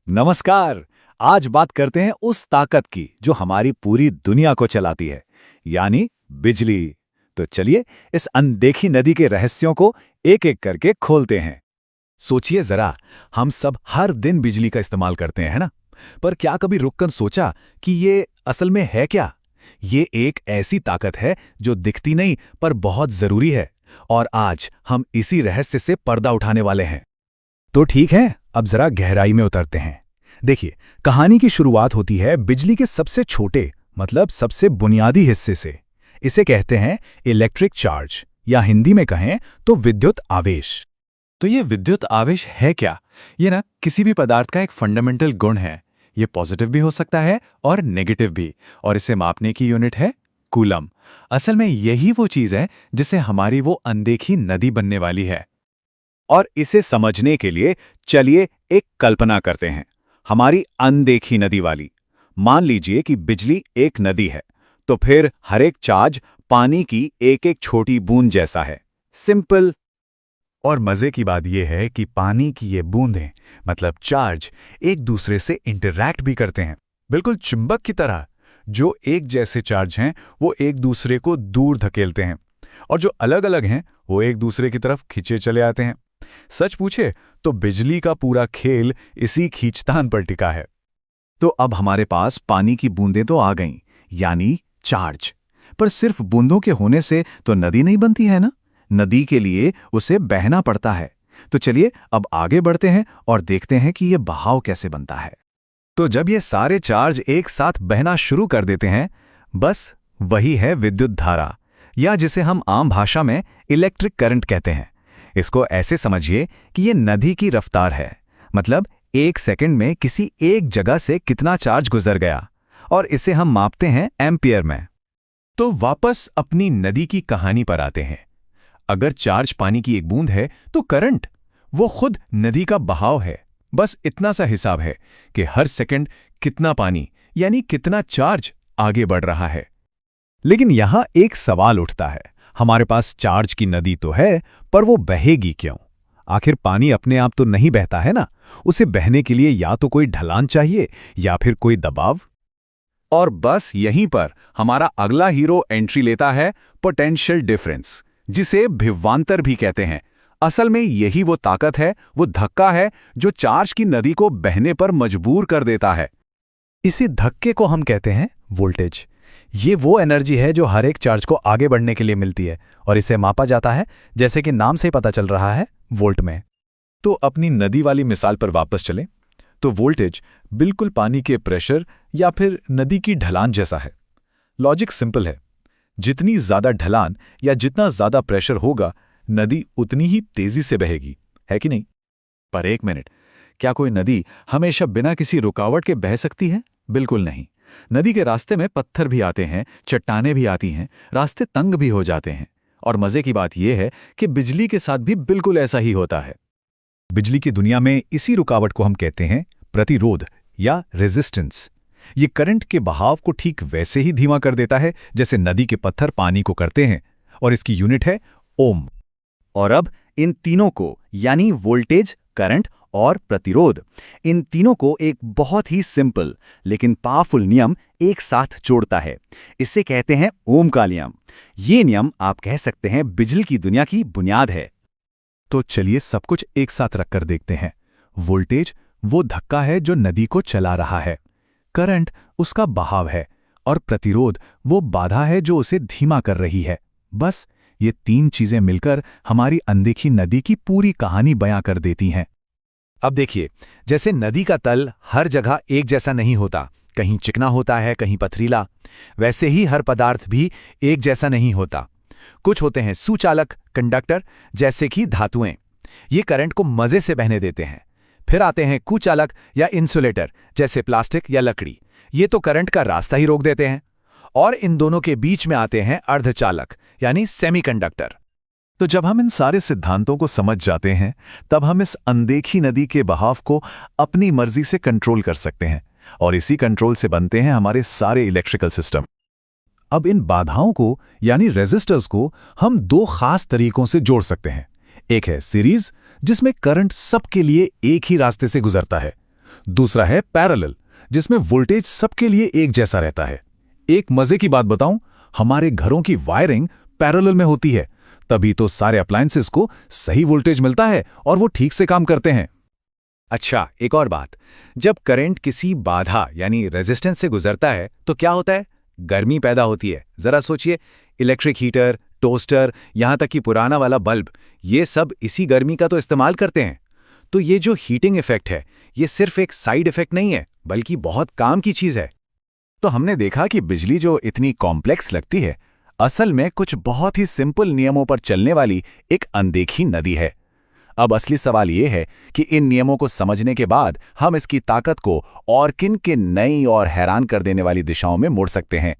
नमस्कार। आज बात करते हैं उस ताकत की जो हमारी पूरी दुनिया को चलाती है, यानी बिजली। तो चलिए इस अनदेखी नदी के रहस्यों को एक-एक करके खोलते हैं। सोचिए जरा, हम सब हर दिन बिजली का इस्तेमाल करते हैं, है ना? पर क्या कभी रुककर सोचा कि ये असल में है क्या? ये एक ऐसी ताकत है जो दिखती नहीं पर बहुत जरूरी है। और आज हम इसी रहस्य से पर्दा उठाने वाले हैं। तो ठीक है, अब जरा गहराई में उतरते हैं। देखिए, कहानी की शुरुआत होती है बिजली के सबसे छोटे, मतलब सबसे बुनियादी हिस्से से। इसे कहते हैं इलेक्ट्रिक चार्ज, या हिंदी में कहें तो विद्युत आवेश। तो ये विद्युत आवेश है क्या? ये ना किसी भी पदार्थ का एक फंडामेंटल गुण है। ये पॉजिटिव भी हो सकता है और नेगेटिव भी, और इसे मापने की यूनिट है कूलम। असल में यही वो चीज है जिससे हमारी वो अनदेखी नदी बनने वाली है। और इसे समझने के लिए चलिए एक कल्पना करते हैं, हमारी अनदेखी नदी वाली। मान लीजिए कि बिजली एक नदी है, तो फिर हर एक चार्ज पानी की एक-एक छोटी बूंद जैसा है। सिंपल। और मजे की बात यह है कि पानी की ये बूंदें, मतलब चार्ज, एक दूसरे से इंटरैक्ट भी करते हैं, बिल्कुल चुंबक की तरह। जो एक जैसे चार्ज हैं वो एक दूसरे को दूर धकेलते हैं, और जो अलग अलग हैं वो एक दूसरे की तरफ खींचे चले आते हैं। सच पूछे तो बिजली का पूरा खेल इसी खींचतान पर टिका है। तो अब हमारे पास पानी की बूंदें तो आ गईं, यानी चार्ज। पर सिर्फ बूंदों के होने से तो नदी नहीं बनती है ना? नदी के लिए उसे बहना पड़ता है। तो चलिए अब आगे बढ़ते हैं और देखते हैं कि यह बहाव कैसे बनता है। तो जब ये सारे चार्ज एक साथ बहना शुरू कर देते हैं, बस वही है विद्युत धारा, या जिसे हम आम भाषा में इलेक्ट्रिक करंट कहते हैं। इसको ऐसे समझिए कि ये नदी की रफ्तार है, मतलब एक सेकंड में किसी एक जगह से कितना चार्ज गुजर गया, और इसे हम मापते हैं एम्पियर में। तो वापस अपनी नदी की कहानी पर आते हैं। अगर चार्ज पानी की एक बूंद है तो करंट वो खुद नदी का बहाव है। बस इतना सा हिसाब है कि हर सेकंड कितना पानी, यानी कितना चार्ज आगे बढ़ रहा है। लेकिन यहां एक सवाल उठता है, हमारे पास चार्ज की नदी तो है, पर वो बहेगी क्यों? आखिर पानी अपने आप तो नहीं बहता है ना? उसे बहने के लिए या तो कोई ढलान चाहिए या फिर कोई दबाव। और बस यहीं पर हमारा अगला हीरो एंट्री लेता है, पोटेंशियल डिफरेंस, जिसे विभवांतर भी कहते हैं। असल में यही वो ताकत है, वो धक्का है जो चार्ज की नदी को बहने पर मजबूर कर देता है। इसी धक्के को हम कहते हैं वोल्टेज। ये वो एनर्जी है जो हर एक चार्ज को आगे बढ़ने के लिए मिलती है, और इसे मापा जाता है, जैसे कि नाम से ही पता चल रहा है, वोल्ट में। तो अपनी नदी वाली मिसाल पर वापस चलें, तो वोल्टेज बिल्कुल पानी के प्रेशर या फिर नदी की ढलान जैसा है। लॉजिक सिंपल है, जितनी ज्यादा ढलान या जितना ज्यादा प्रेशर होगा, नदी उतनी ही तेजी से बहेगी, है कि नहीं? पर एक मिनट, क्या कोई नदी हमेशा बिना किसी रुकावट के बह सकती है? बिल्कुल नहीं। नदी के रास्ते में पत्थर भी आते हैं, चट्टानें भी आती हैं, रास्ते तंग भी हो जाते हैं। और मजे की बात यह है कि बिजली के साथ भी बिल्कुल ऐसा ही होता है। बिजली की दुनिया में इसी रुकावट को हम कहते हैं प्रतिरोध या रेजिस्टेंस। ये करंट के बहाव को ठीक वैसे ही धीमा कर देता है जैसे नदी के पत्थर पानी को करते हैं, और इसकी यूनिट है ओम। और अब इन तीनों को, यानी वोल्टेज, करंट और प्रतिरोध, इन तीनों को एक बहुत ही सिंपल लेकिन पावरफुल नियम एक साथ जोड़ता है। इसे कहते हैं ओम का नियम। ये नियम आप कह सकते हैं बिजली की दुनिया की बुनियाद है। तो चलिए सब कुछ एक साथ रखकर देखते हैं। वोल्टेज वो धक्का है जो नदी को चला रहा है, करंट उसका बहाव है, और प्रतिरोध वो बाधा है जो उसे धीमा कर रही है। बस ये तीन चीजें मिलकर हमारी अनदेखी नदी की पूरी कहानी बयां कर देती हैं। अब देखिए, जैसे नदी का तल हर जगह एक जैसा नहीं होता, कहीं चिकना होता है, कहीं पथरीला, वैसे ही हर पदार्थ भी एक जैसा नहीं होता। कुछ होते हैं सुचालक, कंडक्टर, जैसे कि धातुएं। ये करंट को मजे से बहने देते हैं। फिर आते हैं कुचालक या इंसुलेटर, जैसे प्लास्टिक या लकड़ी। ये तो करंट का रास्ता ही रोक देते हैं। और इन दोनों के बीच में आते हैं अर्धचालक, यानी सेमीकंडक्टर। तो जब हम इन सारे सिद्धांतों को समझ जाते हैं, तब हम इस अनदेखी नदी के बहाव को अपनी मर्जी से कंट्रोल कर सकते हैं, और इसी कंट्रोल से बनते हैं हमारे सारे इलेक्ट्रिकल सिस्टम। अब इन बाधाओं को, यानी रेजिस्टर्स को, हम दो खास तरीकों से जोड़ सकते हैं। एक है सीरीज, जिसमें करंट सबके लिए एक ही रास्ते से गुजरता है। दूसरा है पैरेलल, जिसमें वोल्टेज सबके लिए एक जैसा रहता है। एक मजे की बात बताऊं, हमारे घरों की वायरिंग पैरेलल में होती है, तभी तो सारे अप्लायंसेस को सही वोल्टेज मिलता है और वो ठीक से काम करते हैं। अच्छा, एक और बात, जब करंट किसी बाधा यानी रेजिस्टेंस से गुजरता है तो क्या होता है? गर्मी पैदा होती है। जरा सोचिए, इलेक्ट्रिक हीटर, टोस्टर, यहां तक कि पुराना वाला बल्ब, ये सब इसी गर्मी का तो इस्तेमाल करते हैं। तो ये जो हीटिंग इफेक्ट है, ये सिर्फ एक साइड इफेक्ट नहीं है, बल्कि बहुत काम की चीज है। तो हमने देखा कि बिजली जो इतनी कॉम्प्लेक्स लगती है, असल में कुछ बहुत ही सिंपल नियमों पर चलने वाली एक अनदेखी नदी है। अब असली सवाल ये है कि इन नियमों को समझने के बाद हम इसकी ताकत को और किन किन नई और हैरान कर देने वाली दिशाओं में मोड़ सकते हैं।